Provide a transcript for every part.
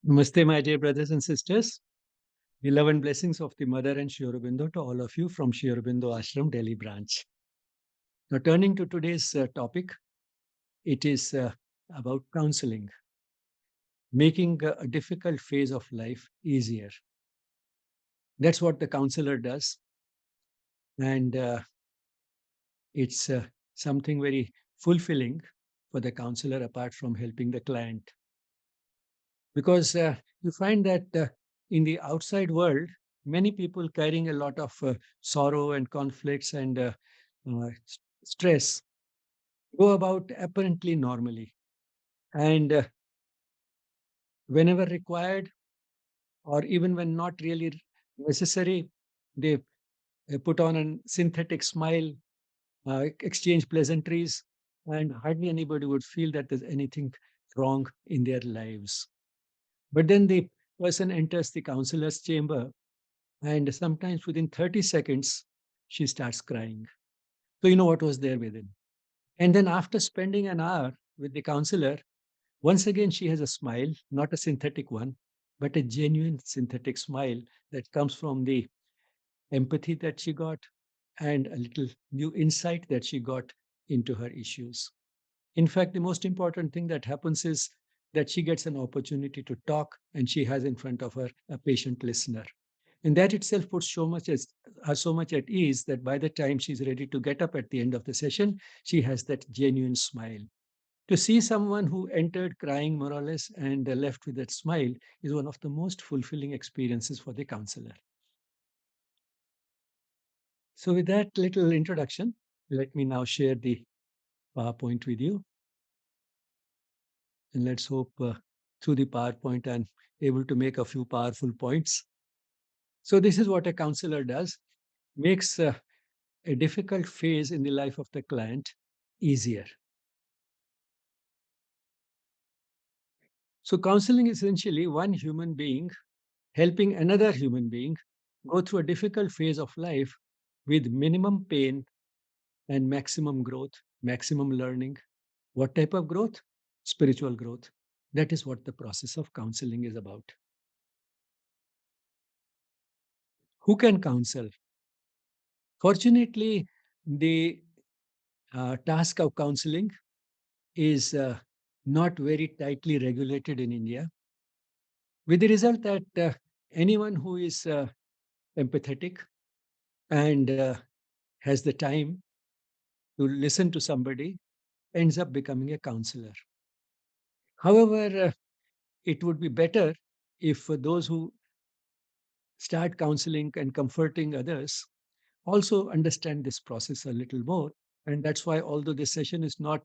Namaste, my dear brothers and sisters. The love and blessings of the Mother and Sri Aurobindo to all of you from Sri Aurobindo Ashram, Delhi branch. Now, turning to today's topic, it is about counseling, making a difficult phase of life easier. That's what the counselor does, and it's something very fulfilling for the counselor apart from helping the client. Because you find that in the outside world, many people carrying a lot of sorrow and conflicts and stress go about apparently normally. And whenever required, or even when not really necessary, they put on a synthetic smile, exchange pleasantries, and hardly anybody would feel that there's anything wrong in their lives. But then the person enters the counselor's chamber, and sometimes within 30 seconds, she starts crying. So, you know what was there within. And then, after spending an hour with the counselor, once again, she has a smile, not a synthetic one, but a genuine synthetic smile that comes from the empathy that she got and a little new insight that she got into her issues. In fact, the most important thing that happens is that she gets an opportunity to talk, and she has in front of her a patient listener. And that itself puts so much at ease that by the time she's ready to get up at the end of the session, she has that genuine smile. To see someone who entered crying more or less and left with that smile is one of the most fulfilling experiences for the counselor. So, with that little introduction, let me now share the PowerPoint with you. And let's hope through the PowerPoint I'm able to make a few powerful points. So, this is what a counselor does, makes a difficult phase in the life of the client easier. So, counseling is essentially one human being helping another human being go through a difficult phase of life with minimum pain and maximum growth, maximum learning. What type of growth? Spiritual growth. That is what the process of counseling is about. Who can counsel? Fortunately, the task of counseling is not very tightly regulated in India, with the result that anyone who is empathetic and has the time to listen to somebody ends up becoming a counselor. However, it would be better if those who start counseling and comforting others also understand this process a little more. And that's why, although this session is not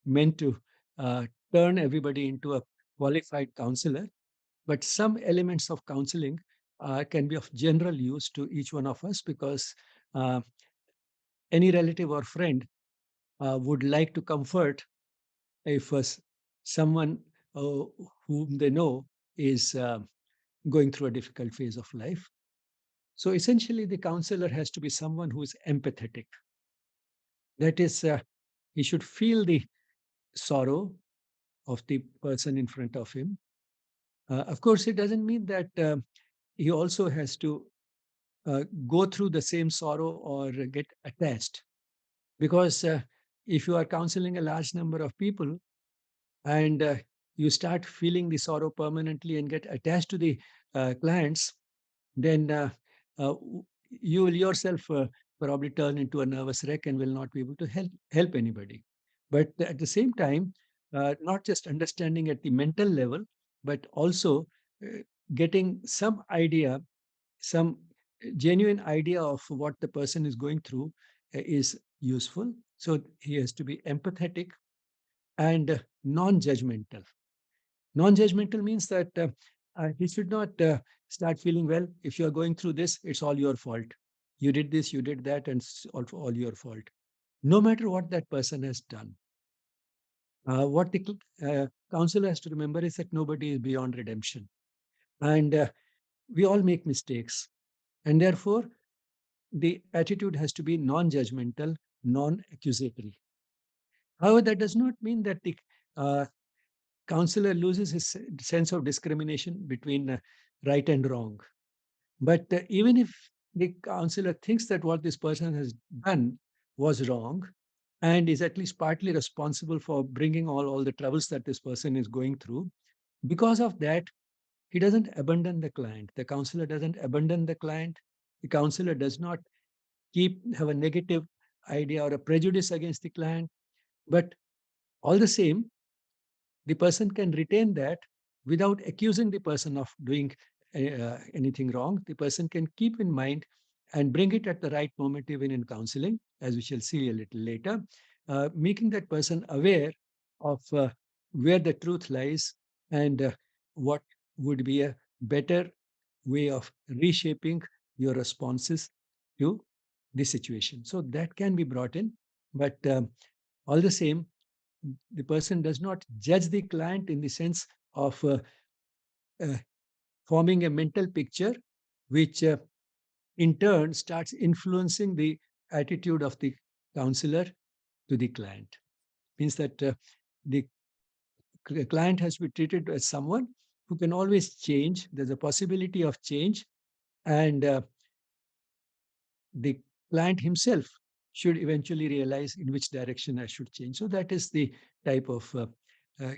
meant to uh, turn everybody into a qualified counselor, but some elements of counseling can be of general use to each one of us, because uh, any relative or friend would like to comfort if someone uh, whom they know is going through a difficult phase of life. So essentially, the counselor has to be someone who is empathetic. That is, he should feel the sorrow of the person in front of him. Of course, it doesn't mean that he also has to go through the same sorrow or get attached. Because if you are counseling a large number of people, and you start feeling the sorrow permanently and get attached to the clients, then uh, you will yourself probably turn into a nervous wreck and will not be able to help anybody. But at the same time, not just understanding at the mental level, but also uh, getting some idea, some genuine idea of what the person is going through is useful. So he has to be empathetic and non-judgmental. Non-judgmental means that he should not start feeling, well, if you are going through this, it's all your fault. You did this, you did that, and it's all your fault. No matter what that person has done. What the counselor has to remember is that nobody is beyond redemption. And we all make mistakes. And therefore, the attitude has to be non-judgmental, non-accusatory. However, that does not mean that the uh, counselor loses his sense of discrimination between right and wrong. But even if the counselor thinks that what this person has done was wrong and is at least partly responsible for bringing all the troubles that this person is going through, because of that, he doesn't abandon the client. The counselor doesn't abandon the client. The counselor does not have a negative idea or a prejudice against the client. But all the same, the person can retain that without accusing the person of doing anything wrong. The person can keep in mind and bring it at the right moment, even in counseling, as we shall see a little later, making that person aware of where the truth lies and what would be a better way of reshaping your responses to the situation. So that can be brought in, but all the same, the person does not judge the client in the sense of uh, forming a mental picture, which in turn starts influencing the attitude of the counselor to the client. Means that the client has to be treated as someone who can always change. There's a possibility of change, and the client himself should eventually realize in which direction I should change. So that is the type of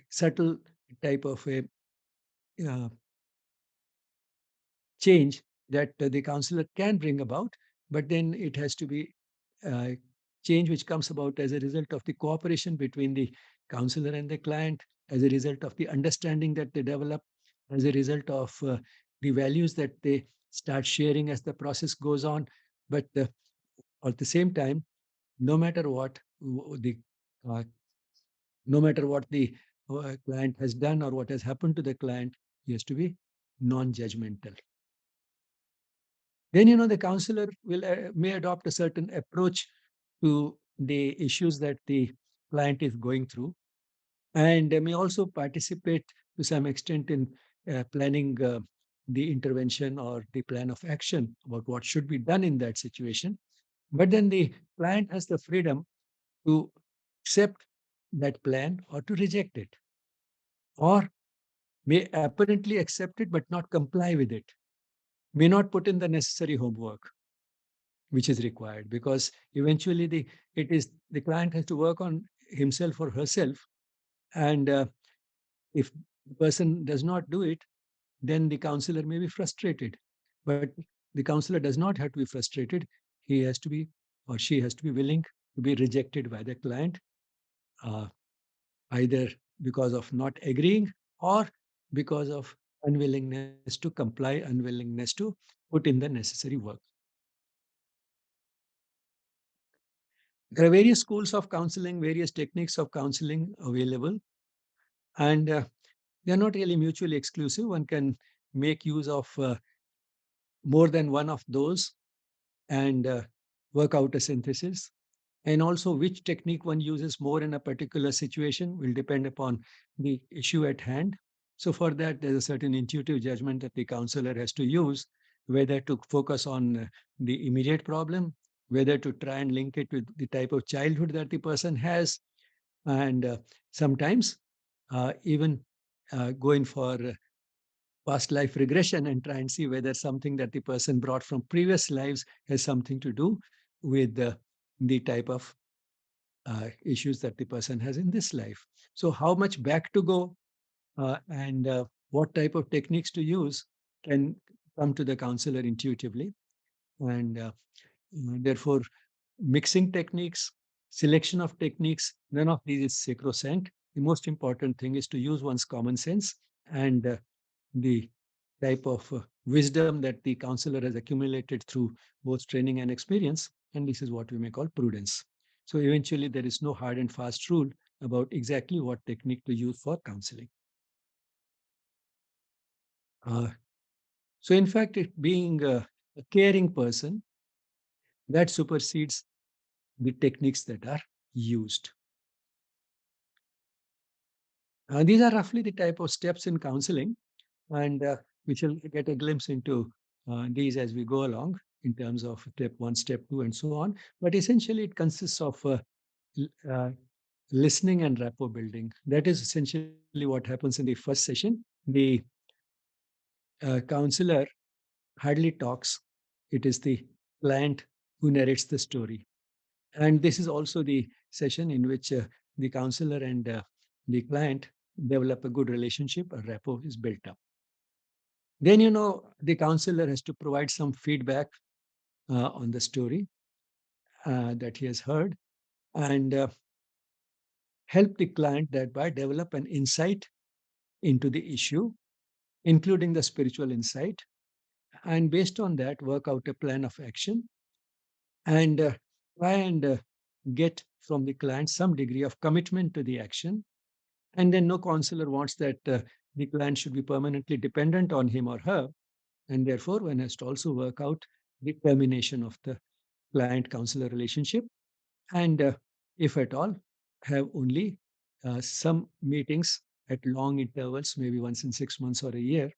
subtle type of a uh, change that the counselor can bring about, but then it has to be uh, change which comes about as a result of the cooperation between the counselor and the client, as a result of the understanding that they develop, as a result of the values that they start sharing as the process goes on. But at the same time, no matter what the uh, no matter what the client has done or what has happened to the client, he has to be non-judgmental. Then, the counselor may adopt a certain approach to the issues that the client is going through, and may also participate to some extent in planning the intervention or the plan of action about what should be done in that situation. But then the client has the freedom to accept that plan or to reject it, or may apparently accept it but not comply with it, may not put in the necessary homework which is required, because eventually the client has to work on himself or herself, and if the person does not do it, then the counselor may be frustrated. But the counselor does not have to be frustrated. He has to be, or she has to be willing to be rejected by the client, uh, either because of not agreeing or because of unwillingness to comply, unwillingness to put in the necessary work. There are various schools of counseling, various techniques of counseling available, and they are not really mutually exclusive. One can make use of more than one of those and work out a synthesis. And also, which technique one uses more in a particular situation will depend upon the issue at hand. So, for that, there's a certain intuitive judgment that the counselor has to use, whether to focus on the immediate problem, whether to try and link it with the type of childhood that the person has, and sometimes even going for past life regression and try and see whether something that the person brought from previous lives has something to do with the type of issues that the person has in this life. So, how much back to go and what type of techniques to use can come to the counselor intuitively. And therefore, mixing techniques, selection of techniques, none of these is sacrosanct. The most important thing is to use one's common sense and the type of wisdom that the counselor has accumulated through both training and experience. And this is what we may call prudence. So eventually, there is no hard and fast rule about exactly what technique to use for counseling. Uh, so, in fact, it being a caring person, that supersedes the techniques that are used. These are roughly the type of steps in counseling, and we shall get a glimpse into these as we go along in terms of step one, step two, and so on. But essentially, it consists of listening and rapport building. That is essentially what happens in the first session. The counselor hardly talks, it is the client who narrates the story. And this is also the session in which the counselor and the client develop a good relationship, a rapport is built up. Then, the counselor has to provide some feedback on the story that he has heard and help the client thereby develop an insight into the issue, including the spiritual insight, and based on that, work out a plan of action and try and get from the client some degree of commitment to the action. And then no counselor wants that the client should be permanently dependent on him or her. And therefore, one has to also work out the termination of the client counselor relationship. And if at all, have only some meetings at long intervals, maybe once in 6 months or a year,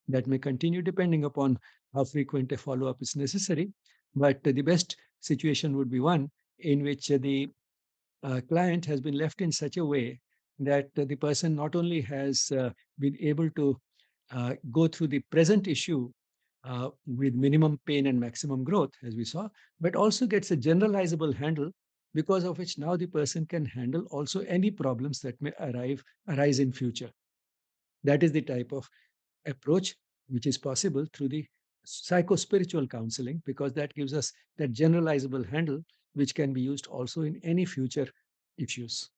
that may continue depending upon how frequent a follow up is necessary. But the best situation would be one in which the client has been left in such a way that the person not only has been able to go through the present issue with minimum pain and maximum growth, as we saw, but also gets a generalizable handle because of which now the person can handle also any problems that may arise in future. That is the type of approach which is possible through the psychospiritual counseling because that gives us that generalizable handle which can be used also in any future issues.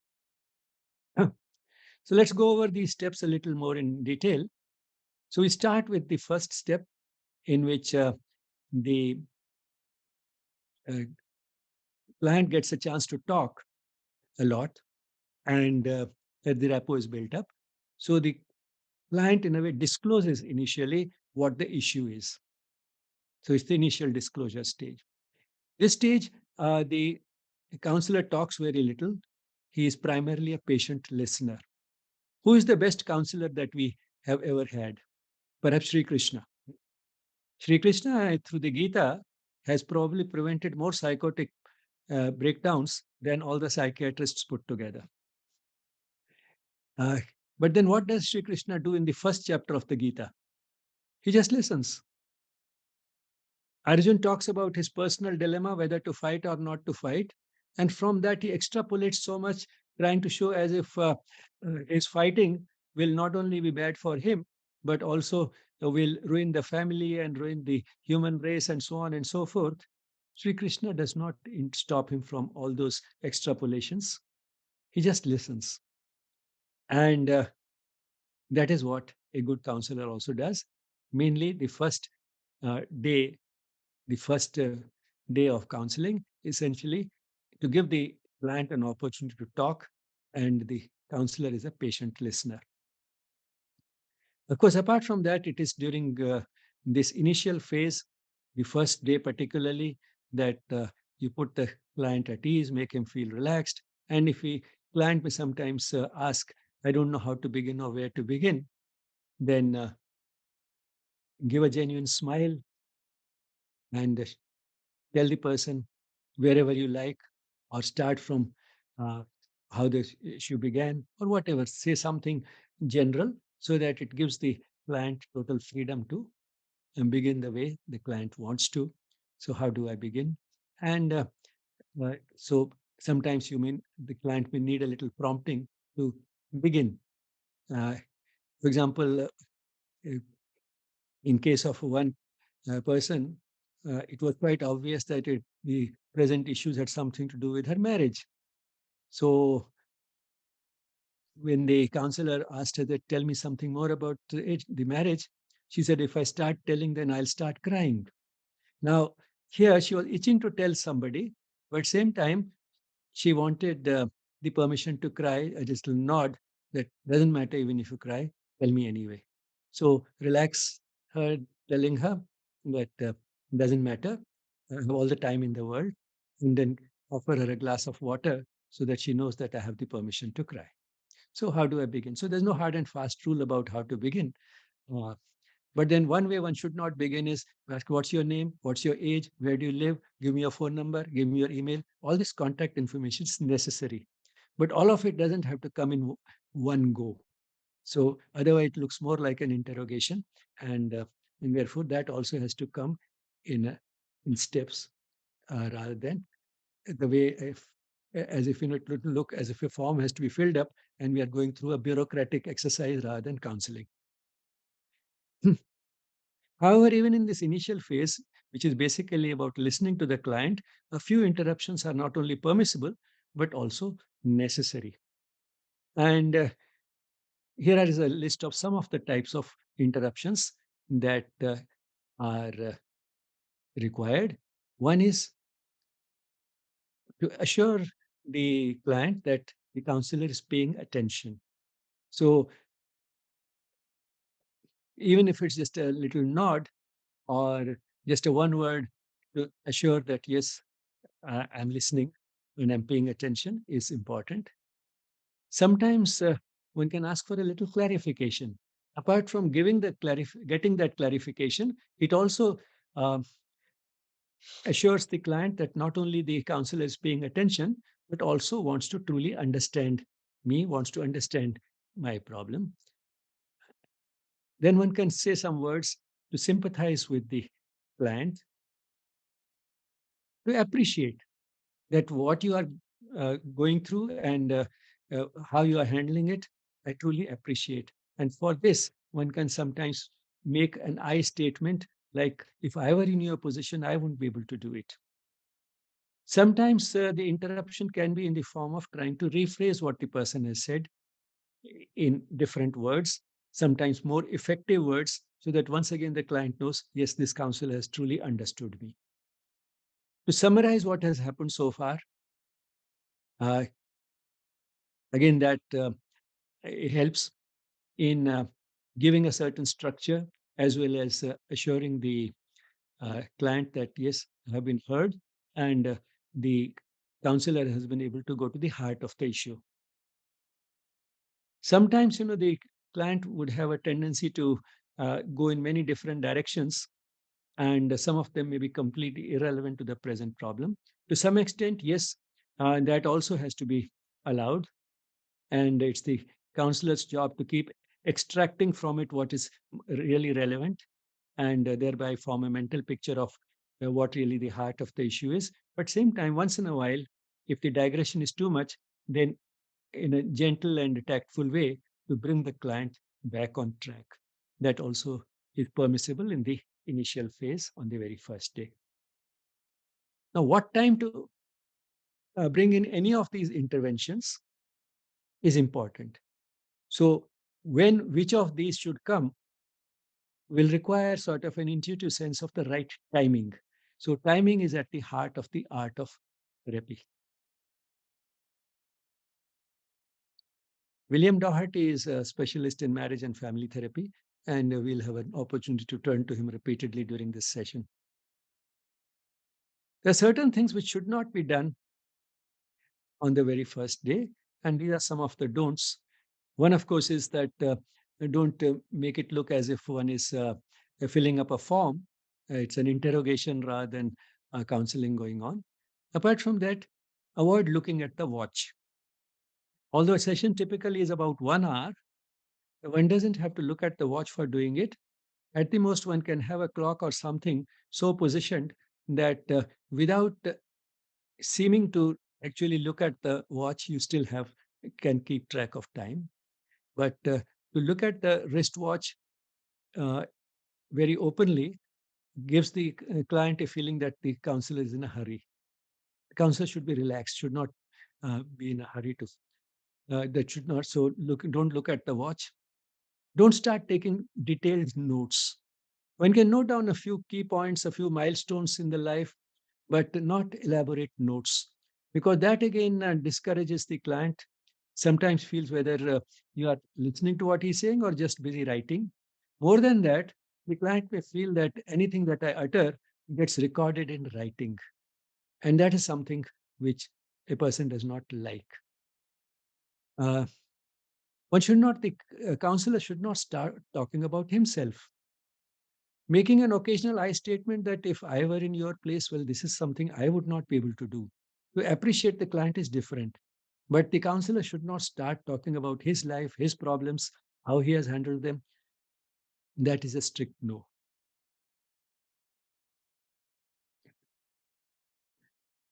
Huh. So let's go over these steps a little more in detail. So we start with the first step in which the uh, client gets a chance to talk a lot and that the rapport is built up. So the client, in a way, discloses initially what the issue is. So it's the initial disclosure stage. This stage, the counselor talks very little. He is primarily a patient listener. Who is the best counselor that we have ever had? Perhaps Sri Krishna. Sri Krishna, through the Gita, has probably prevented more psychotic breakdowns than all the psychiatrists put together. Uh, but then what does Sri Krishna do in the first chapter of the Gita? He just listens. Arjun talks about his personal dilemma whether to fight or not to fight. And from that, he extrapolates so much, trying to show as if his fighting will not only be bad for him, but also will ruin the family and ruin the human race and so on and so forth. Sri Krishna does not stop him from all those extrapolations. He just listens. And that is what a good counselor also does. Mainly the day the first day of counseling, essentially to give the client an opportunity to talk, and the counselor is a patient listener. Of course, apart from that, it is during this initial phase, the first day particularly, that you put the client at ease, make him feel relaxed. And if the client may sometimes ask, I don't know how to begin or where to begin, then give a genuine smile and tell the person wherever you like, or start from uh, how the issue began, or whatever. Say something general so that it gives the client total freedom to begin the way the client wants to. So, how do I begin? And so sometimes the client may need a little prompting to begin. For example, in case of one person, it was quite obvious that the present issues had something to do with her marriage. So when the counselor asked her that, tell me something more about the marriage, she said, if I start telling, then I'll start crying. Now, here she was itching to tell somebody, but same time, she wanted the permission to cry, a just a nod that doesn't matter even if you cry, tell me anyway. So relax her, telling her that doesn't matter, I have all the time in the world, and then offer her a glass of water so that she knows that I have the permission to cry. So how do I begin? So there's no hard and fast rule about how to begin. Uh, but then one way one should not begin is ask, what's your name? What's your age? Where do you live? Give me your phone number. Give me your email. All this contact information is necessary. But all of it doesn't have to come in one go. So otherwise, it looks more like an interrogation, and therefore that also has to come in in steps rather than the way as if it would look as if a form has to be filled up and we are going through a bureaucratic exercise rather than counseling. However, even in this initial phase, which is basically about listening to the client, a few interruptions are not only permissible but also necessary. And here is a list of some of the types of interruptions that are required. One is to assure the client that the counselor is paying attention. So even if it's just a little nod or just a one word to assure that, yes, I'm listening and I'm paying attention is important. Sometimes one can ask for a little clarification. Apart from getting that clarification, it also um, assures the client that not only the counselor is paying attention, but also wants to truly understand me, wants to understand my problem. Then one can say some words to sympathize with the client, to appreciate that what you are going through and how you are handling it, I truly appreciate. And for this, one can sometimes make an I statement like, if I were in your position, I wouldn't be able to do it. Sometimes the interruption can be in the form of trying to rephrase what the person has said in different words, sometimes more effective words, so that once again the client knows, yes, this counselor has truly understood me. To summarize what has happened so far, uh, again, that it helps in giving a certain structure as well as assuring the client that, yes, I have been heard and the counselor has been able to go to the heart of the issue. Sometimes, the client would have a tendency to go in many different directions, and some of them may be completely irrelevant to the present problem. To some extent, yes, that also has to be allowed, and it's the counselor's job to keep extracting from it what is really relevant and thereby form a mental picture of what really the heart of the issue is. But same time, once in a while, if the digression is too much, then in a gentle and tactful way to bring the client back on track. That also is permissible in the initial phase on the very first day. Now, what time to bring in any of these interventions is important. So, which of these should come will require sort of an intuitive sense of the right timing. So, timing is at the heart of the art of therapy. William Doherty is a specialist in marriage and family therapy, and we'll have an opportunity to turn to him repeatedly during this session. There are certain things which should not be done on the very first day, and these are some of the don'ts. One, of course, is that don't make it look as if one is filling up a form. It's an interrogation rather than counseling going on. Apart from that, avoid looking at the watch. Although a session typically is about 1 hour, one doesn't have to look at the watch for doing it. At the most, one can have a clock or something so positioned that without seeming to actually look at the watch, you still can keep track of time. But to look at the wristwatch uh, very openly gives the client a feeling that the counselor is in a hurry. The counselor should be relaxed, should not be in a hurry to. That should not. So don't look at the watch. Don't start taking detailed notes. One can note down a few key points, a few milestones in the life, but not elaborate notes, because that again discourages the client. Sometimes feels whether you are listening to what he's saying or just busy writing. More than that, the client may feel that anything that I utter gets recorded in writing, and that is something which a person does not like. Uh, one should not the counselor should not start talking about himself, making an occasional I statement that if I were in your place, well, this is something I would not be able to do. To appreciate the client is different. But the counselor should not start talking about his life, his problems, how he has handled them. That is a strict no.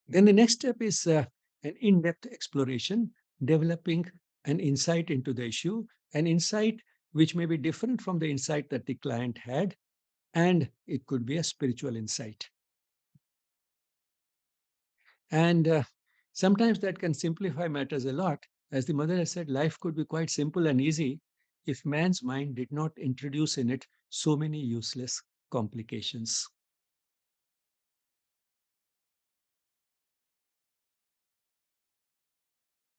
Then the next step is an in depth exploration, developing an insight into the issue, an insight which may be different from the insight that the client had, and it could be a spiritual insight. And sometimes that can simplify matters a lot. As the mother has said, life could be quite simple and easy if man's mind did not introduce in it so many useless complications.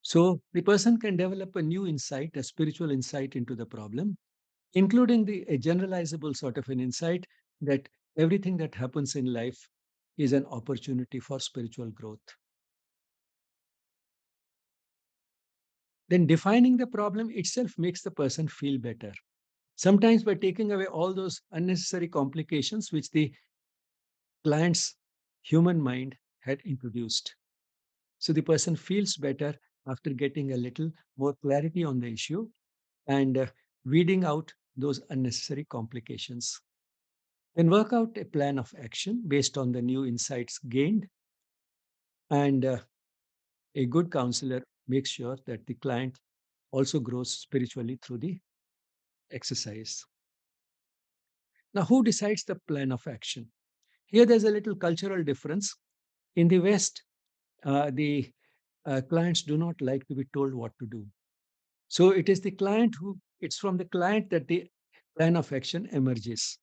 So the person can develop a new insight, a spiritual insight into the problem, including a generalizable sort of an insight that everything that happens in life is an opportunity for spiritual growth. Then defining the problem itself makes the person feel better. Sometimes by taking away all those unnecessary complications which the client's human mind had introduced. So the person feels better after getting a little more clarity on the issue and weeding out those unnecessary complications. Then work out a plan of action based on the new insights gained. And a good counselor makes sure that the client also grows spiritually through the exercise. Now, who decides the plan of action? Here, there's a little cultural difference. In the West, the clients do not like to be told what to do. So it's from the client that the plan of action emerges.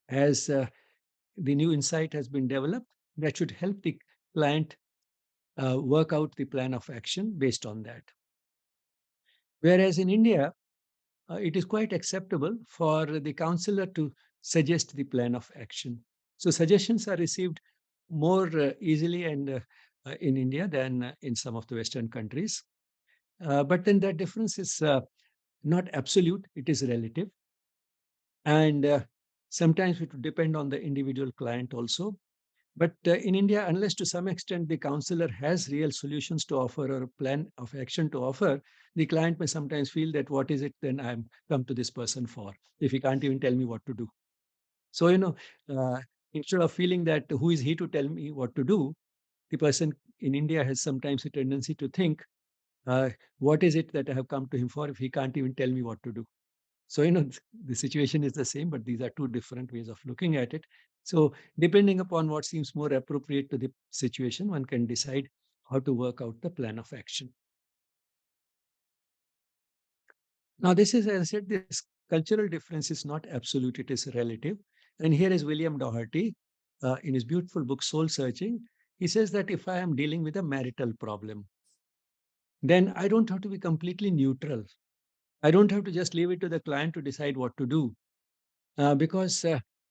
As the new insight has been developed, that should help the client work out the plan of action based on that. Whereas in India, it is quite acceptable for the counselor to suggest the plan of action. So suggestions are received more easily and in India than in some of the Western countries. But then that difference is not absolute, it is relative. And sometimes it would depend on the individual client also. But in India, unless to some extent the counselor has real solutions to offer or a plan of action to offer, the client may sometimes feel that what is it then I'm come to this person for if he can't even tell me what to do. So, uh, instead of feeling that who is he to tell me what to do, the person in India has sometimes a tendency to think, uh, what is it that I have come to him for if he can't even tell me what to do? So, the situation is the same, but these are two different ways of looking at it. So, depending upon what seems more appropriate to the situation, one can decide how to work out the plan of action. Now, this is, as I said, this cultural difference is not absolute, it is relative. And here is William Doherty in his beautiful book, Soul Searching. He says that if I am dealing with a marital problem, then I don't have to be completely neutral. I don't have to just leave it to the client to decide what to do. Because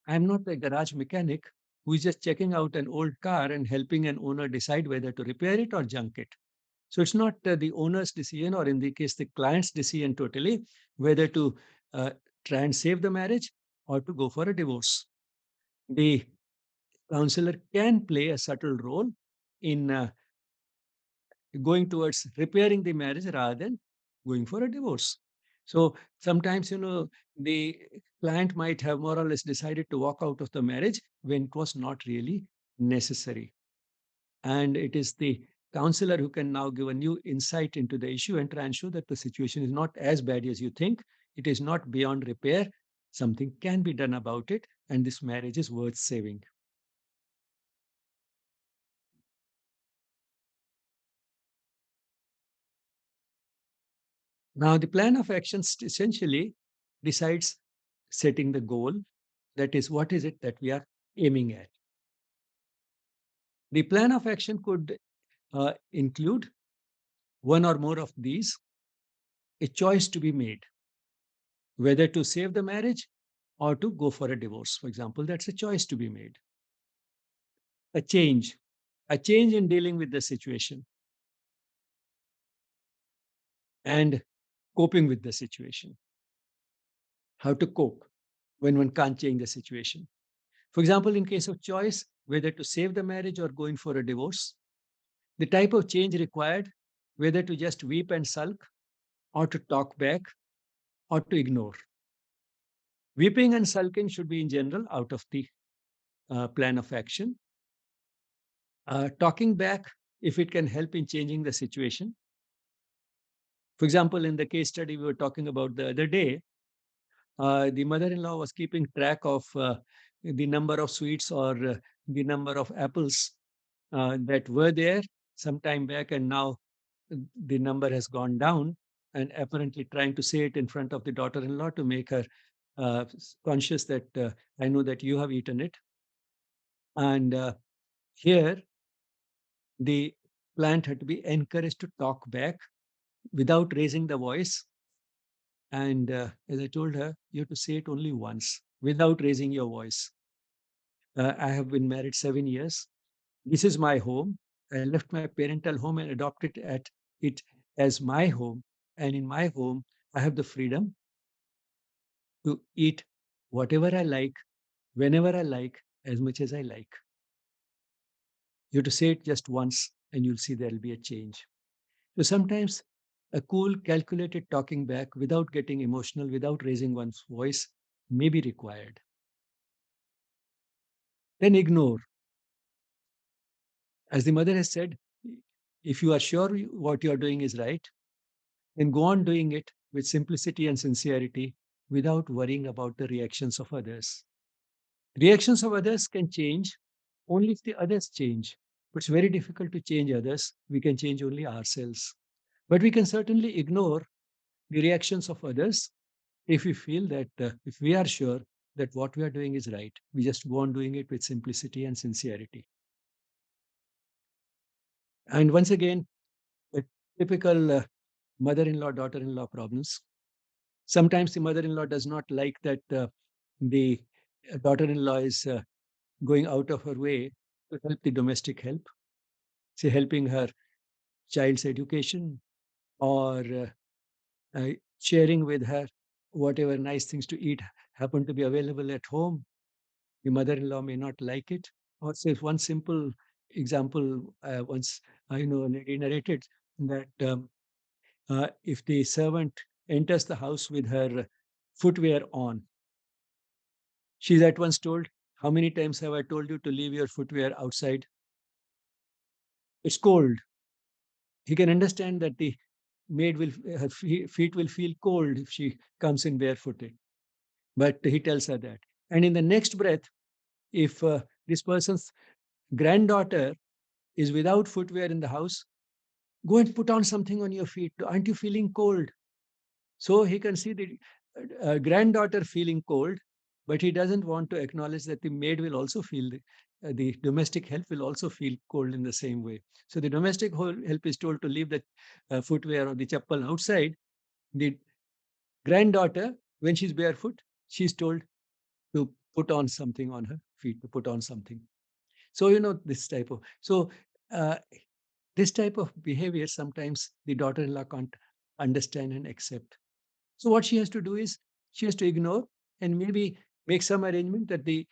I'm not a garage mechanic who is just checking out an old car and helping an owner decide whether to repair it or junk it. So it's not the owner's decision, or in the case, the client's decision totally, whether to uh, try and save the marriage or to go for a divorce. The counselor can play a subtle role in going towards repairing the marriage rather than going for a divorce. So sometimes, the client might have more or less decided to walk out of the marriage when it was not really necessary. And it is the counselor who can now give a new insight into the issue and try and show that the situation is not as bad as you think. It is not beyond repair. Something can be done about it, and this marriage is worth saving. Now, the plan of action essentially decides setting the goal. That is, what is it that we are aiming at? The plan of action could include one or more of these, a choice to be made, whether to save the marriage or to go for a divorce. For example, that's a choice to be made. A change, a change in dealing with the situation and coping with the situation. How to cope when one can't change the situation. For example, in case of choice, whether to save the marriage or going for a divorce, the type of change required, whether to just weep and sulk, or to talk back, or to ignore. Weeping and sulking should be in general out of the plan of action. Talking back, if it can help in changing the situation. For example, in the case study we were talking about the other day, the mother-in-law was keeping track of the number of sweets or the number of apples that were there some time back, and now the number has gone down, and apparently trying to say it in front of the daughter-in-law to make her conscious that I know that you have eaten it. And here, the client had to be encouraged to talk back without raising the voice. And as I told her, you have to say it only once without raising your voice. I have been married 7 years. This is my home. I left my parental home and adopted it as my home. And in my home, I have the freedom to eat whatever I like, whenever I like, as much as I like. You have to say it just once, and you'll see there'll be a change. So sometimes a cool, calculated talking back without getting emotional, without raising one's voice, may be required. Then ignore. As the mother has said, if you are sure what you are doing is right, then go on doing it with simplicity and sincerity without worrying about the reactions of others. Reactions of others can change only if the others change. But it's very difficult to change others. We can change only ourselves. But we can certainly ignore the reactions of others if we feel that, if we are sure that what we are doing is right. We just go on doing it with simplicity and sincerity. And once again, the typical mother-in-law, daughter-in-law problems. Sometimes the mother-in-law does not like that the daughter-in-law is going out of her way to help the domestic help, say helping her child's education, or sharing with her whatever nice things to eat happen to be available at home. The mother-in-law may not like it. Or say one simple example, once I know a lady narrated that if the servant enters the house with her footwear on, she's at once told, "How many times have I told you to leave your footwear outside? It's cold." He can understand that the maid will, her feet will feel cold if she comes in barefooted. But he tells her that. And in the next breath, if this person's granddaughter is without footwear in the house, go and put on something on your feet. Aren't you feeling cold? So he can see the granddaughter feeling cold, but he doesn't want to acknowledge that the maid will also feel the domestic help will also feel cold in the same way. So the domestic help is told to leave the footwear or the chappal outside. The granddaughter, when she's barefoot, she's told to put on something on her feet, to put on something. So, this type of, so uh, this type of behavior, sometimes the daughter-in-law can't understand and accept. So what she has to do is she has to ignore and maybe make some arrangement that the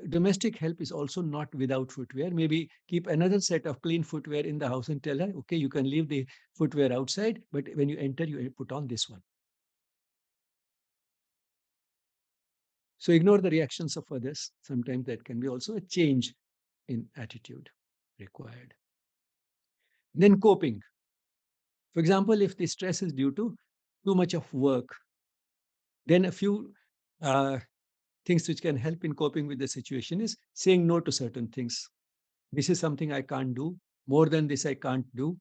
domestic help is also not without footwear. Maybe keep another set of clean footwear in the house and tell her, okay, you can leave the footwear outside, but when you enter, you put on this one. So ignore the reactions of others. Sometimes that can be also a change in attitude required. Then coping. For example, if the stress is due to too much of work, then a few uh, things which can help in coping with the situation is saying no to certain things. This is something I can't do. More than this, I can't do.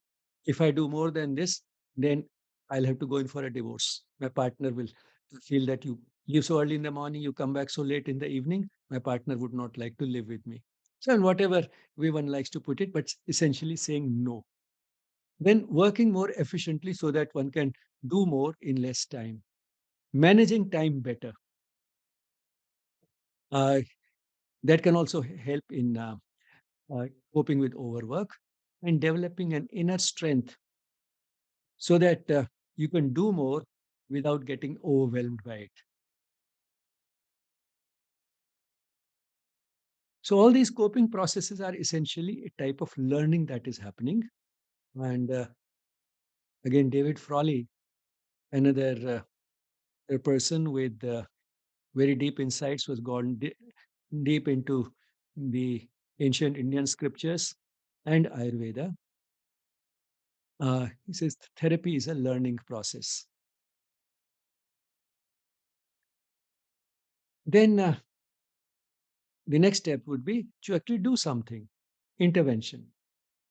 If I do more than this, then I'll have to go in for a divorce. My partner will feel that you leave so early in the morning, you come back so late in the evening. My partner would not like to live with me. So, in whatever way one likes to put it, but essentially saying no. Then working more efficiently so that one can do more in less time. Managing time better. Uh, that can also help in coping with overwork and developing an inner strength so that you can do more without getting overwhelmed by it. So all these coping processes are essentially a type of learning that is happening. And again, David Frawley, another a person with very deep insights, was gone deep into the ancient Indian scriptures and Ayurveda. He says therapy is a learning process. Then the next step would be to actually do something, intervention.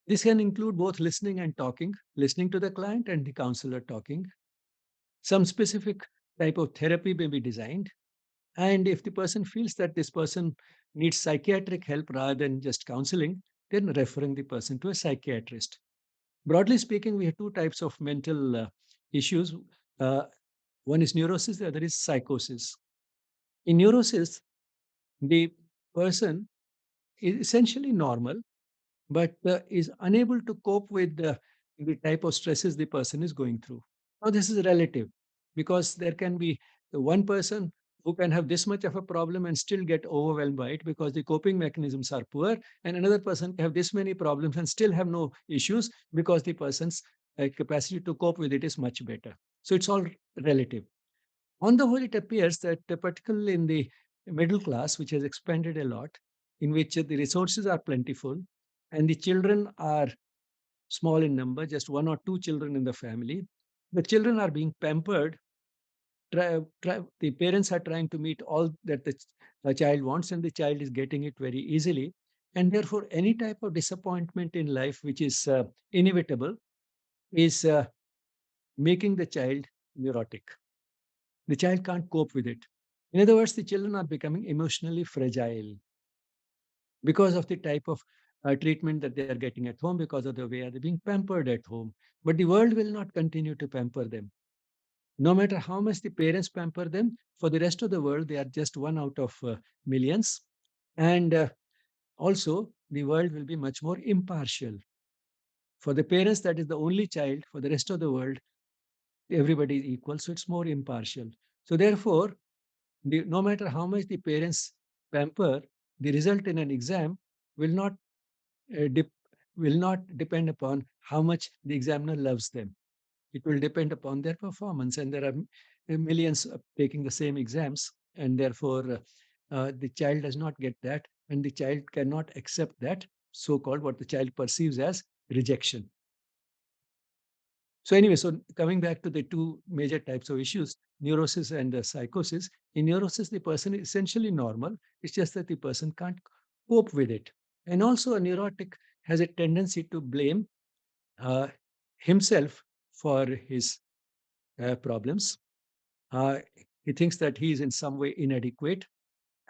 This can include both listening and talking, listening to the client and the counselor talking. Some specific type of therapy may be designed. And if the person feels that this person needs psychiatric help rather than just counseling, then referring the person to a psychiatrist. Broadly speaking, we have two types of mental issues. Uh, One is neurosis, the other is psychosis. In neurosis, the person is essentially normal, but is unable to cope with the type of stresses the person is going through. Now, this is relative because there can be one person who can have this much of a problem and still get overwhelmed by it because the coping mechanisms are poor, and another person can have this many problems and still have no issues because the person's capacity to cope with it is much better. So, it's all relative. On the whole, it appears that, particularly in the middle class, which has expanded a lot, in which the resources are plentiful and the children are small in number, just one or two children in the family, the children are being pampered. The parents are trying to meet all that the child wants, and the child is getting it very easily. And therefore, any type of disappointment in life, which is inevitable, is making the child neurotic. The child can't cope with it. In other words, the children are becoming emotionally fragile because of the type of treatment that they are getting at home, because of the way they're being pampered at home. But the world will not continue to pamper them. No matter how much the parents pamper them, for the rest of the world, they are just one out of millions. And also, the world will be much more impartial. For the parents, that is the only child. For the rest of the world, everybody is equal. So it's more impartial. So therefore, no matter how much the parents pamper, the result in an exam will not uh, dep- will not depend upon how much the examiner loves them. It will depend upon their performance, and there are millions taking the same exams, and therefore the child does not get that, and the child cannot accept that so-called what the child perceives as rejection. So anyway, so coming back to the two major types of issues, neurosis and psychosis. In neurosis, the person is essentially normal. It's just that the person can't cope with it. And also a neurotic has a tendency to blame uh, himself for his problems. Uh, he thinks that he is in some way inadequate,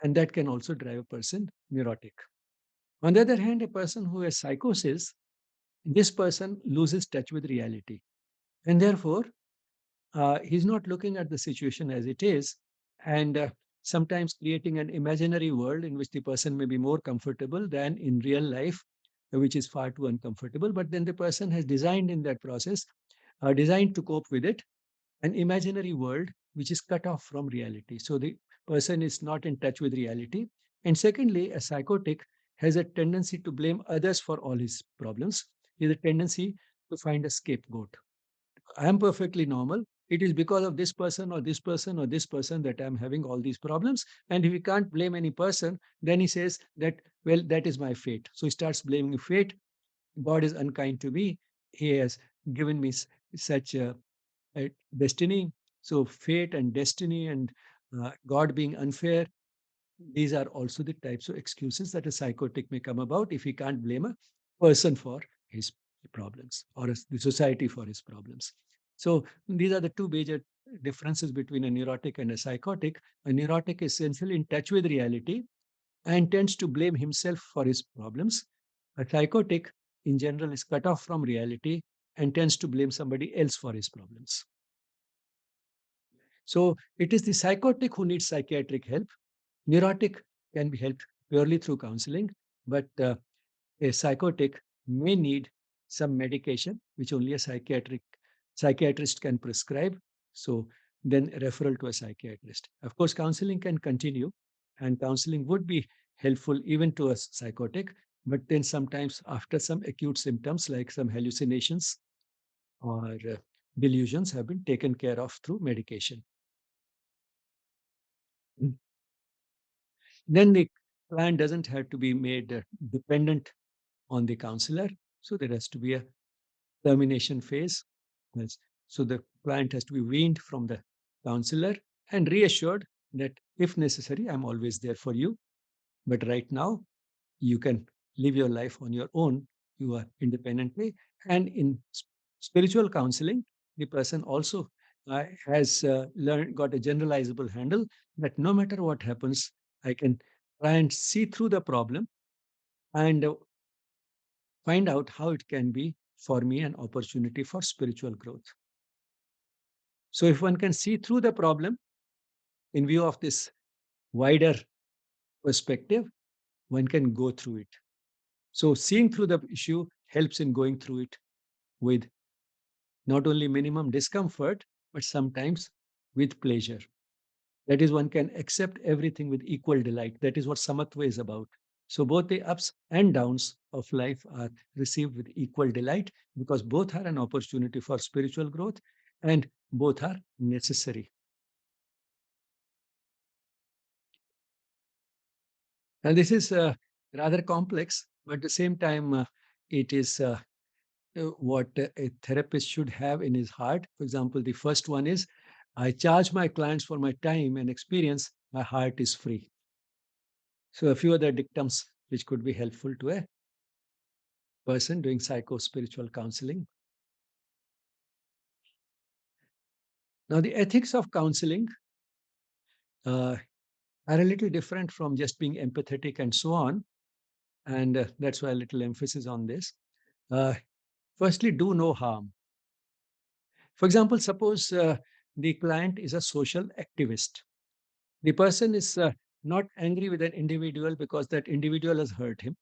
and that can also drive a person neurotic. On the other hand, a person who has psychosis, this person loses touch with reality. And therefore, he's not looking at the situation as it is, and sometimes creating an imaginary world in which the person may be more comfortable than in real life, which is far too uncomfortable. But then the person has designed in that process, designed to cope with it, an imaginary world which is cut off from reality. So the person is not in touch with reality. And secondly, a psychotic has a tendency to blame others for all his problems. He has a tendency to find a scapegoat. I am perfectly normal. It is because of this person or this person or this person that I'm having all these problems. And if he can't blame any person, then he says that, well, that is my fate. So he starts blaming fate. God is unkind to me. He has given me such a destiny. So fate and destiny and God being unfair, these are also the types of excuses that a psychotic may come about if he can't blame a person for his problems or the society for his problems. So these are the two major differences between a neurotic and a psychotic. A neurotic is essentially in touch with reality and tends to blame himself for his problems. A psychotic, in general, is cut off from reality and tends to blame somebody else for his problems. So it is the psychotic who needs psychiatric help. Neurotic can be helped purely through counseling, but a psychotic may need some medication, which only a psychiatrist can prescribe. So then referral to a psychiatrist. Of course, counseling can continue, and counseling would be helpful even to a psychotic, But then sometimes after some acute symptoms like some hallucinations or delusions have been taken care of through medication. Mm. Then the client doesn't have to be made dependent on the counselor. So there has to be a termination phase. Yes. So the client has to be weaned from the counselor and reassured that if necessary, I'm always there for you. But right now, you can live your life on your own. You are independently. And in spiritual counseling, the person also has got a generalizable handle that no matter what happens, I can try and see through the problem and find out how it can be for me an opportunity for spiritual growth. So if one can see through the problem in view of this wider perspective, one can go through it. So seeing through the issue helps in going through it with not only minimum discomfort, but sometimes with pleasure. That is, one can accept everything with equal delight. That is what samatva is about. So both the ups and downs of life are received with equal delight because both are an opportunity for spiritual growth and both are necessary. And this is rather complex, but at the same time, it is what a therapist should have in his heart. For example, the first one is I charge my clients for my time and experience, my heart is free. So, a few other dictums which could be helpful to a person doing psycho-spiritual counseling. Now, the ethics of counseling uh, are a little different from just being empathetic and so on. And that's why a little emphasis on this. Uh, Firstly, do no harm. For example, suppose the client is a social activist. The person is not angry with an individual because that individual has hurt him.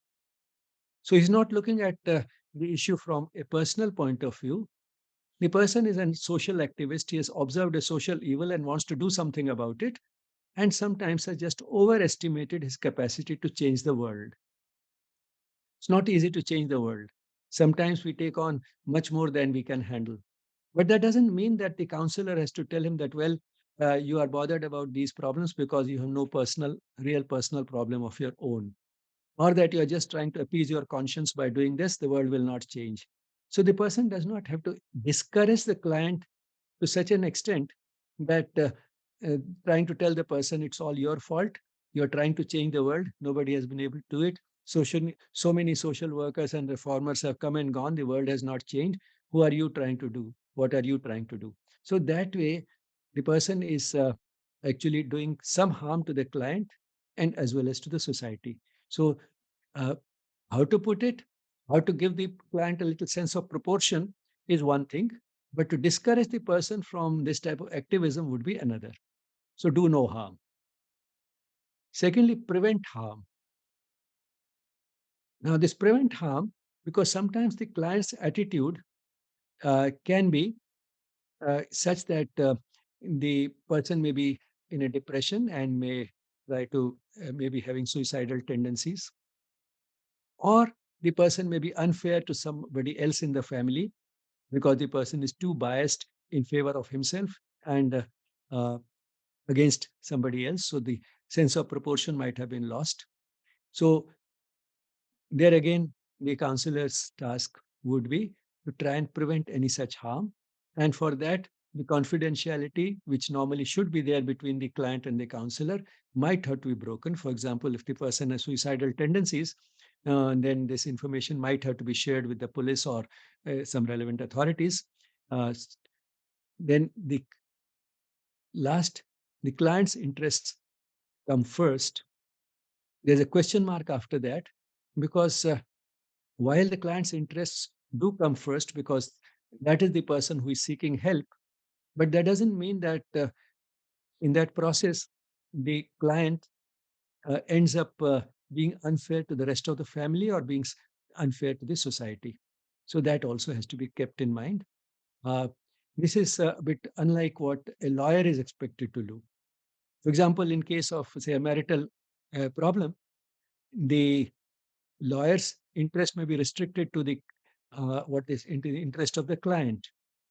So he's not looking at the issue from a personal point of view. The person is a social activist. He has observed a social evil and wants to do something about it, and sometimes has just overestimated his capacity to change the world. It's not easy to change the world. Sometimes we take on much more than we can handle. But that doesn't mean that the counselor has to tell him that, well, you are bothered about these problems because you have no real personal problem of your own, or that you are just trying to appease your conscience by doing this, the world will not change. So the person does not have to discourage the client to such an extent that uh, trying to tell the person it's all your fault. You're trying to change the world. Nobody has been able to do it. So many social workers and reformers have come and gone. The world has not changed. Who are you trying to do? What are you trying to do? So that way, the person is actually doing some harm to the client and as well as to the society. So, uh, how to put it, how to give the client a little sense of proportion is one thing, but to discourage the person from this type of activism would be another. So do no harm. Secondly, prevent harm. Now, this prevent harm because sometimes the client's attitude can be such that the person may be in a depression and may try to maybe having suicidal tendencies, or the person may be unfair to somebody else in the family because the person is too biased in favor of himself and uh, against somebody else. So the sense of proportion might have been lost. So there again, the counselor's task would be to try and prevent any such harm. And for that, the confidentiality, which normally should be there between the client and the counselor, might have to be broken. For example, if the person has suicidal tendencies, then this information might have to be shared with the police or some relevant authorities. Uh, then last, the client's interests come first. There's a question mark after that because while the client's interests do come first because that is the person who is seeking help, but that doesn't mean that in that process the client ends up being unfair to the rest of the family or being unfair to the society. So that also has to be kept in mind. Uh, this is a bit unlike what a lawyer is expected to do. For example, in case of, say, a marital problem, the lawyer's interest may be restricted to the what is into the interest of the client.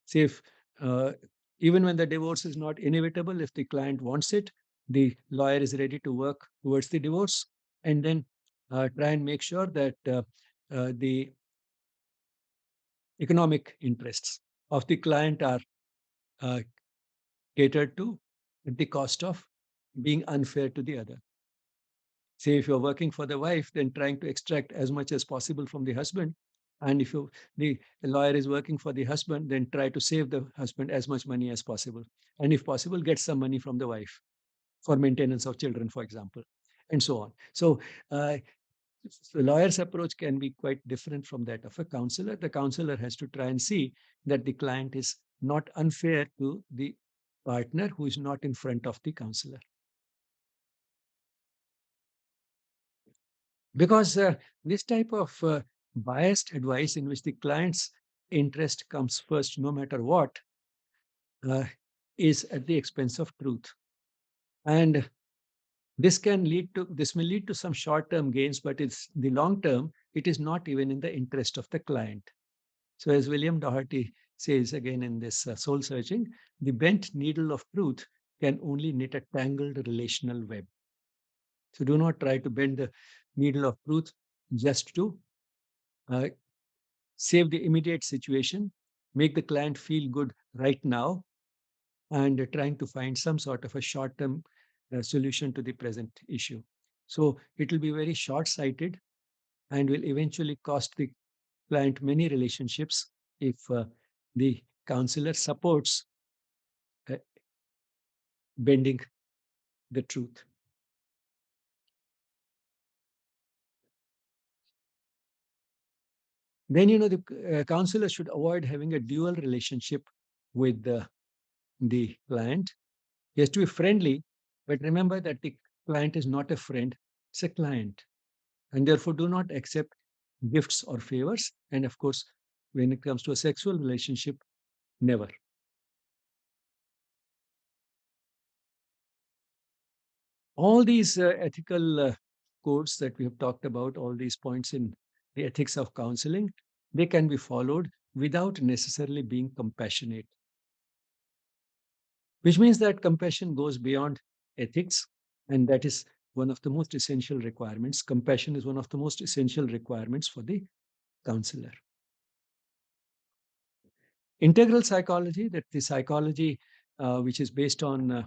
Say if uh, even when the divorce is not inevitable, if the client wants it, the lawyer is ready to work towards the divorce and then try and make sure that the economic interests of the client are uh, catered to at the cost of being unfair to the other. Say if you're working for the wife, then trying to extract as much as possible from the husband. And if the lawyer is working for the husband, then try to save the husband as much money as possible. And if possible, get some money from the wife for maintenance of children, for example, and so on. So uh, the lawyer's approach can be quite different from that of a counselor. The counselor has to try and see that the client is not unfair to the partner who is not in front of the counselor. Because this type of biased advice in which the client's interest comes first, no matter what, uh, is at the expense of truth. And this may lead to some short-term gains, but it's the long term, it is not even in the interest of the client. So as William Doherty says again in this Soul Searching, the bent needle of truth can only knit a tangled relational web. So do not try to bend the needle of truth just to uh, save the immediate situation, make the client feel good right now, and trying to find some sort of a short term solution to the present issue. So it will be very short sighted and will eventually cost the client many relationships if the counselor supports uh, bending the truth. Then, the counselor should avoid having a dual relationship with the client. He has to be friendly, but remember that the client is not a friend, it's a client. And therefore, do not accept gifts or favors. And of course, when it comes to a sexual relationship, never. All these ethical codes that we have talked about, all these points in the ethics of counseling, they can be followed without necessarily being compassionate, which means that compassion goes beyond ethics. And that is one of the most essential requirements. Compassion is one of the most essential requirements for the counselor. Integral psychology, that the psychology which is based on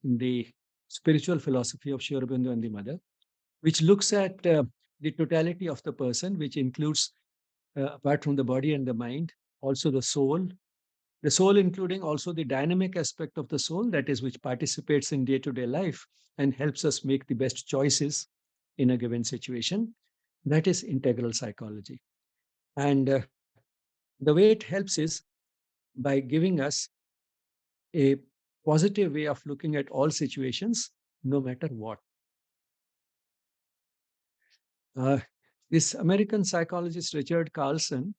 the spiritual philosophy of Sri Aurobindo and the Mother, which looks at the totality of the person, which includes, apart from the body and the mind, also the soul including also the dynamic aspect of the soul, that is, which participates in day to day life and helps us make the best choices in a given situation. That is integral psychology. And the way it helps is by giving us a positive way of looking at all situations, no matter what. Uh, this American psychologist, Richard Carlson,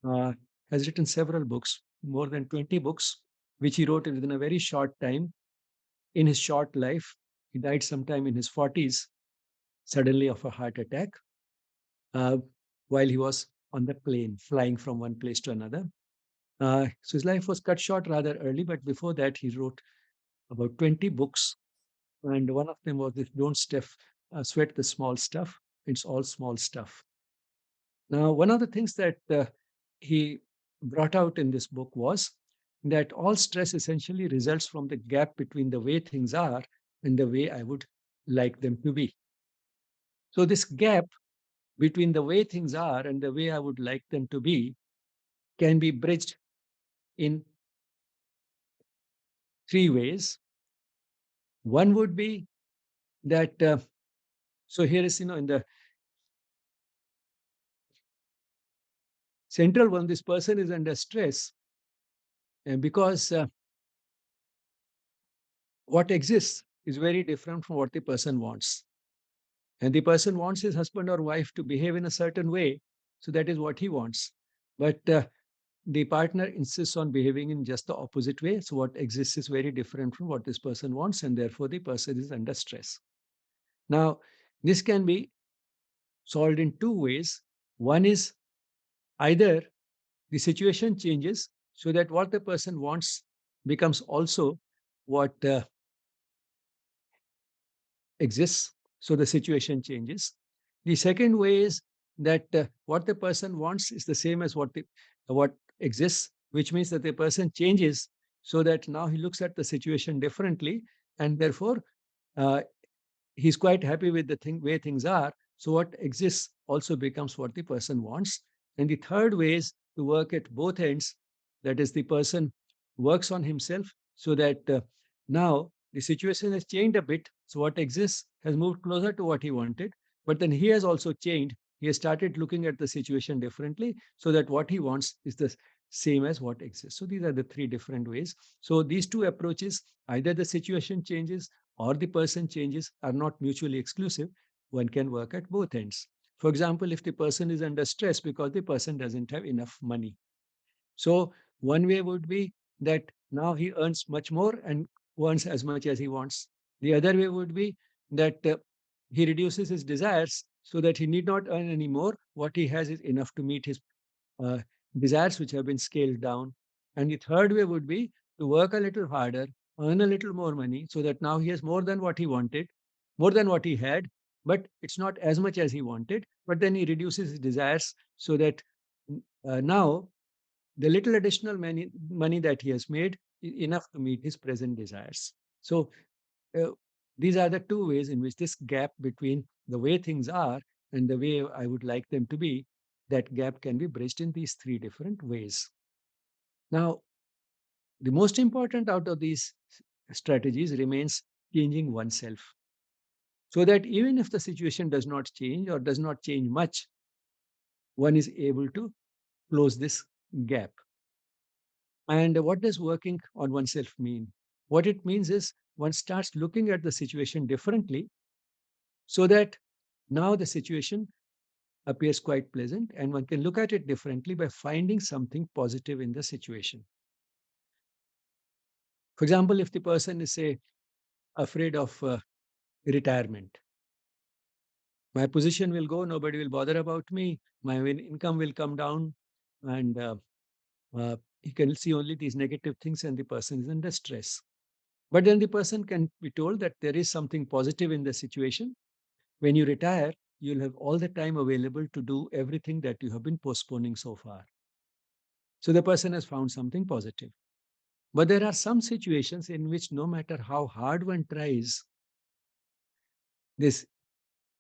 uh, has written several books, more than 20 books, which he wrote within a very short time in his short life. He died sometime in his 40s, suddenly of a heart attack, uh, while he was on the plane, flying from one place to another. So his life was cut short rather early, but before that, he wrote about 20 books. And one of them was this Don't Sweat the Small Stuff. It's all small stuff. Now, one of the things that he brought out in this book was that all stress essentially results from the gap between the way things are and the way I would like them to be. So, this gap between the way things are and the way I would like them to be can be bridged in three ways. One would be that, so here is, in the central one, this person is under stress and because what exists is very different from what the person wants. And the person wants his husband or wife to behave in a certain way. So that is what he wants. But the partner insists on behaving in just the opposite way. So what exists is very different from what this person wants. And therefore, the person is under stress. Now, this can be solved in two ways. One is either the situation changes so that what the person wants becomes also what exists, so the situation changes. The second way is that what the person wants is the same as what exists, which means that the person changes so that now he looks at the situation differently, and therefore uh, he's quite happy with the way things are. So what exists also becomes what the person wants. And the third way is to work at both ends. That is, the person works on himself so that now the situation has changed a bit. So what exists has moved closer to what he wanted. But then he has also changed. He has started looking at the situation differently so that what he wants is the same as what exists. So these are the three different ways. So these two approaches, either the situation changes or the person changes, are not mutually exclusive. One can work at both ends. For example, if the person is under stress because the person doesn't have enough money. So, one way would be that now he earns much more and earns as much as he wants. The other way would be that he reduces his desires so that he need not earn any more. What he has is enough to meet his uh, desires, which have been scaled down. And the third way would be to work a little harder, earn a little more money, so that now he has more than what he wanted, more than what he had, but it's not as much as he wanted. But then he reduces his desires so that now the little additional money that he has made is enough to meet his present desires. So uh, these are the two ways in which this gap between the way things are and the way I would like them to be, that gap can be bridged in these three different ways. Now, the most important out of these strategies remains changing oneself. So that even if the situation does not change or does not change much, one is able to close this gap. And what does working on oneself mean? What it means is one starts looking at the situation differently so that now the situation appears quite pleasant and one can look at it differently by finding something positive in the situation. For example, if the person is, say, afraid of retirement, my position will go, nobody will bother about me, my income will come down, and he can see only these negative things, and the person is under stress. But then the person can be told that there is something positive in the situation. When you retire, you'll have all the time available to do everything that you have been postponing so far. So the person has found something positive. But there are some situations in which no matter how hard one tries, this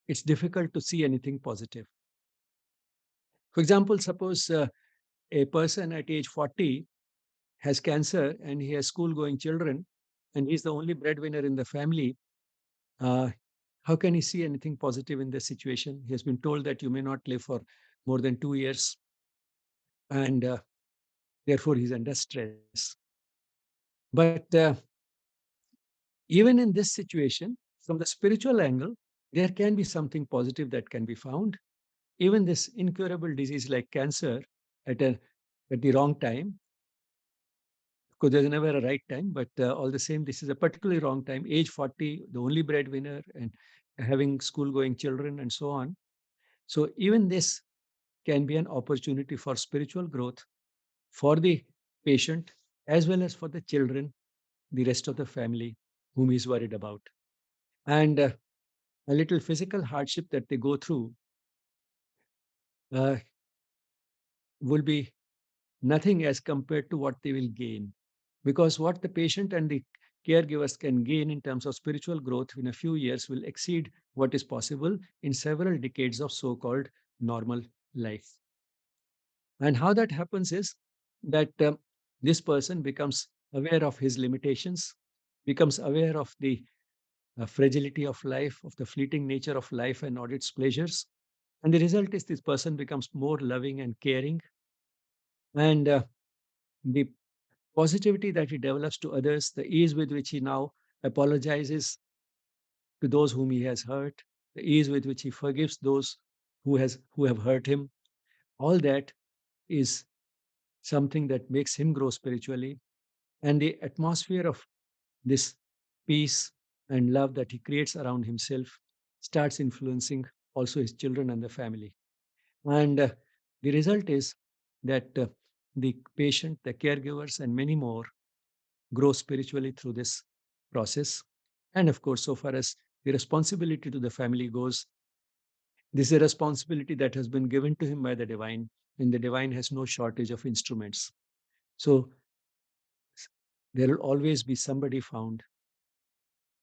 it's difficult to see anything positive. For example, suppose a person at age 40 has cancer and he has school going children and he's the only breadwinner in the family. Uh, how can he see anything positive in this situation? He has been told that you may not live for more than 2 years, and therefore he's under stress. But even in this situation, from the spiritual angle, there can be something positive that can be found. Even this incurable disease like cancer at a at the wrong time, because there's never a right time, but all the same, this is a particularly wrong time. Age 40, the only breadwinner, and having school going children, and so on. So even this can be an opportunity for spiritual growth for the patient as well as for the children, the rest of the family whom he's worried about. And a little physical hardship that they go through uh, will be nothing as compared to what they will gain. Because what the patient and the caregivers can gain in terms of spiritual growth in a few years will exceed what is possible in several decades of so called normal life. And how that happens is that this person becomes aware of his limitations, becomes aware of the fragility of life, of the fleeting nature of life and not its pleasures. And the result is this person becomes more loving and caring. And the positivity that he develops to others, the ease with which he now apologizes to those whom he has hurt, the ease with which he forgives those who have hurt him, all that is something that makes him grow spiritually. And the atmosphere of this peace and love that he creates around himself starts influencing also his children and the family. And the result is that the patient, the caregivers, and many more grow spiritually through this process. And of course, so far as the responsibility to the family goes, this is a responsibility that has been given to him by the divine, and the divine has no shortage of instruments. So there will always be somebody found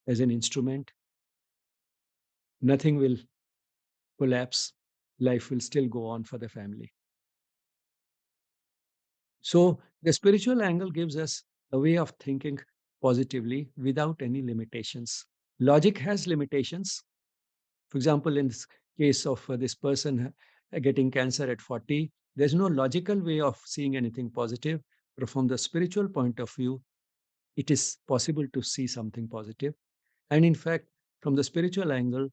as an instrument. Nothing will collapse. Life will still go on for the family. So the spiritual angle gives us a way of thinking positively without any limitations. Logic has limitations. For example, in this case of this person getting cancer at 40, there's no logical way of seeing anything positive. But from the spiritual point of view, it is possible to see something positive. And in fact, from the spiritual angle,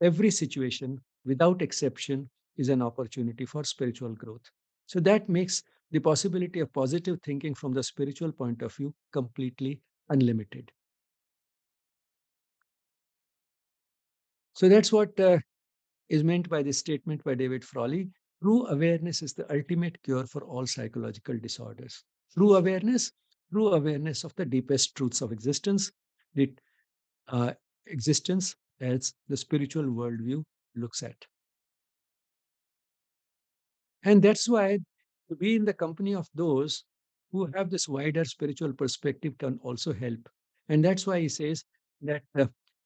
every situation, without exception, is an opportunity for spiritual growth. So that makes the possibility of positive thinking from the spiritual point of view completely unlimited. So that's what is meant by this statement by David Frawley. True awareness is the ultimate cure for all psychological disorders. True awareness, true awareness of the deepest truths of existence, the uh, existence as the spiritual worldview looks at. And that's why to be in the company of those who have this wider spiritual perspective can also help. And that's why he says that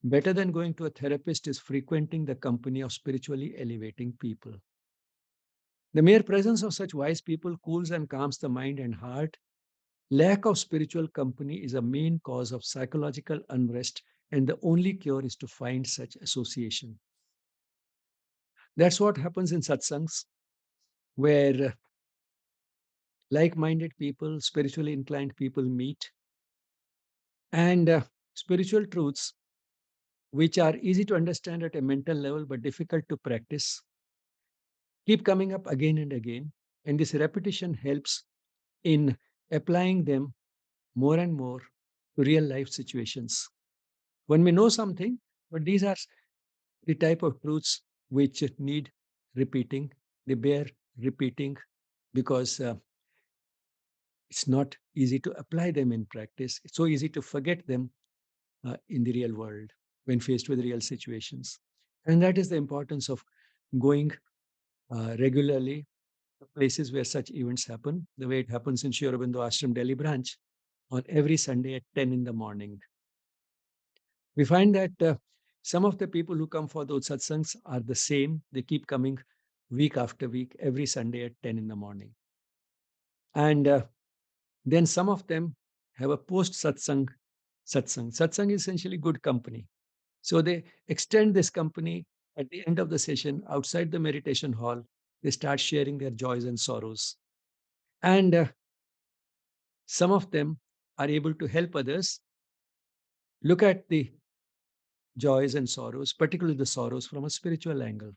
better than going to a therapist is frequenting the company of spiritually elevating people. The mere presence of such wise people cools and calms the mind and heart. Lack of spiritual company is a main cause of psychological unrest, and the only cure is to find such association. That's what happens in satsangs, where like minded people, spiritually inclined people meet, and spiritual truths, which are easy to understand at a mental level but difficult to practice, keep coming up again and again. And this repetition helps in applying them more and more to real life situations. One may know something, but these are the type of truths which need repeating. They bear repeating because it's not easy to apply them in practice. It's so easy to forget them in the real world when faced with real situations. And that is the importance of going regularly to places where such events happen, the way it happens in Sri Aurobindo Ashram Delhi branch on every Sunday at 10 in the morning. We find that some of the people who come for those satsangs are the same. They keep coming week after week, every Sunday at 10 in the morning. And then some of them have a post satsang satsang. Satsang is essentially good company. So they extend this company at the end of the session outside the meditation hall. They start sharing their joys and sorrows. And some of them are able to help others look at the joys and sorrows, particularly the sorrows from a spiritual angle.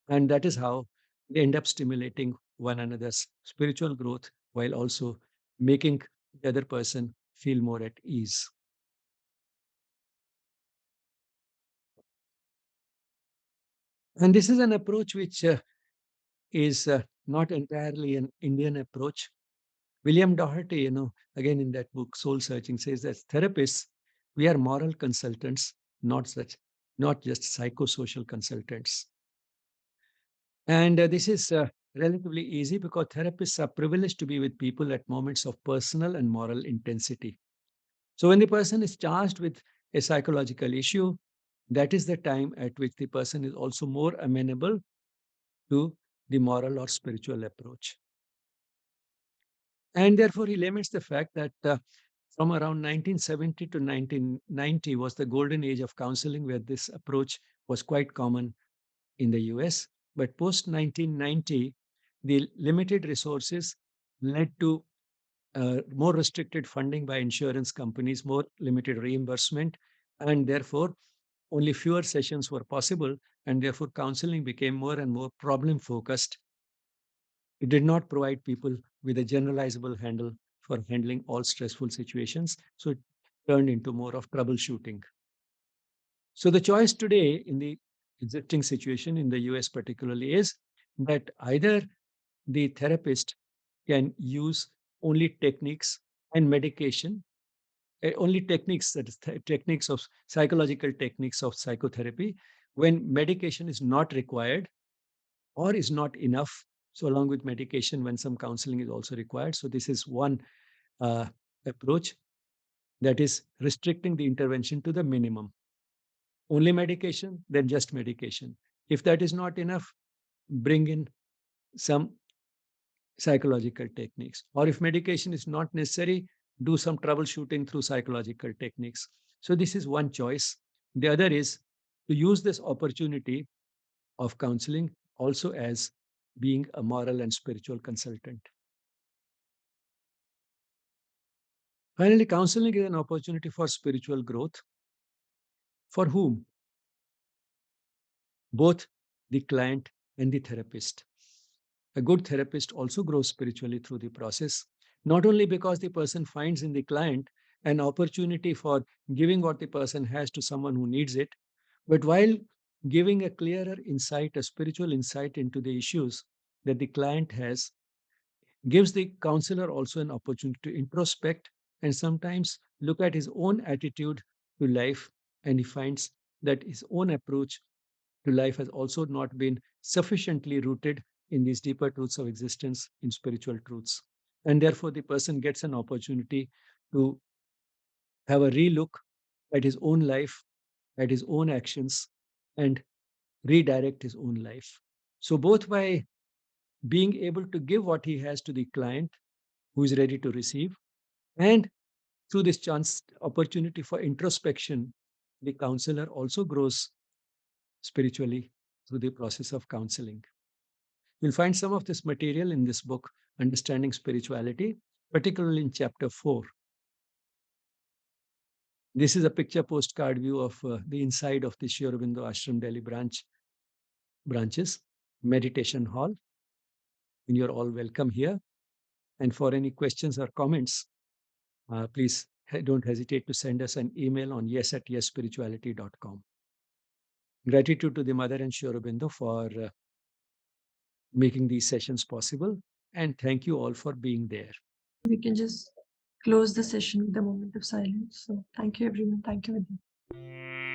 And that is how they end up stimulating one another's spiritual growth while also making the other person feel more at ease. And this is an approach which is not entirely an Indian approach. William Doherty, again in that book, Soul Searching, says that therapists, we are moral consultants, not just psychosocial consultants. And this is relatively easy because therapists are privileged to be with people at moments of personal and moral intensity. So when the person is charged with a psychological issue, that is the time at which the person is also more amenable to the moral or spiritual approach. And therefore, he laments the fact that from around 1970 to 1990 was the golden age of counseling, where this approach was quite common in the US. But post 1990, the limited resources led to more restricted funding by insurance companies, more limited reimbursement, and therefore only fewer sessions were possible. And therefore, counseling became more and more problem focused. It did not provide people with a generalizable handle for handling all stressful situations. So it turned into more of troubleshooting. So the choice today in the existing situation in the US particularly is that either the therapist can use only techniques and medication, only techniques, that is techniques of psychological techniques of psychotherapy, when medication is not required or is not enough. So along with medication, when some counseling is also required. So this is one uh, approach, that is restricting the intervention to the minimum. Only medication, then just medication. If that is not enough, bring in some psychological techniques. Or if medication is not necessary, do some troubleshooting through psychological techniques. So this is one choice. The other is to use this opportunity of counseling also as being a moral and spiritual consultant. Finally, counseling is an opportunity for spiritual growth. For whom? Both the client and the therapist. A good therapist also grows spiritually through the process, not only because the person finds in the client an opportunity for giving what the person has to someone who needs it, but while giving a clearer insight, a spiritual insight into the issues that the client has, gives the counselor also an opportunity to introspect and sometimes look at his own attitude to life, and he finds that his own approach to life has also not been sufficiently rooted in these deeper truths of existence, in spiritual truths. And therefore, the person gets an opportunity to have a relook at his own life, at his own actions, and redirect his own life. So, both by being able to give what he has to the client who is ready to receive, and through this chance opportunity for introspection, the counselor also grows spiritually through the process of counseling. You'll find some of this material in this book, Understanding Spirituality, particularly in chapter 4. This is a picture postcard view of the inside of the Sri Aurobindo Ashram Delhi branches, meditation hall. And you're all welcome here. And for any questions or comments, please don't hesitate to send us an email on yes@yesspirituality.com. Gratitude to the Mother and Sri Aurobindo for making these sessions possible. And thank you all for being there. We can just close the session with a moment of silence. So thank you, everyone. Thank you, Vidya.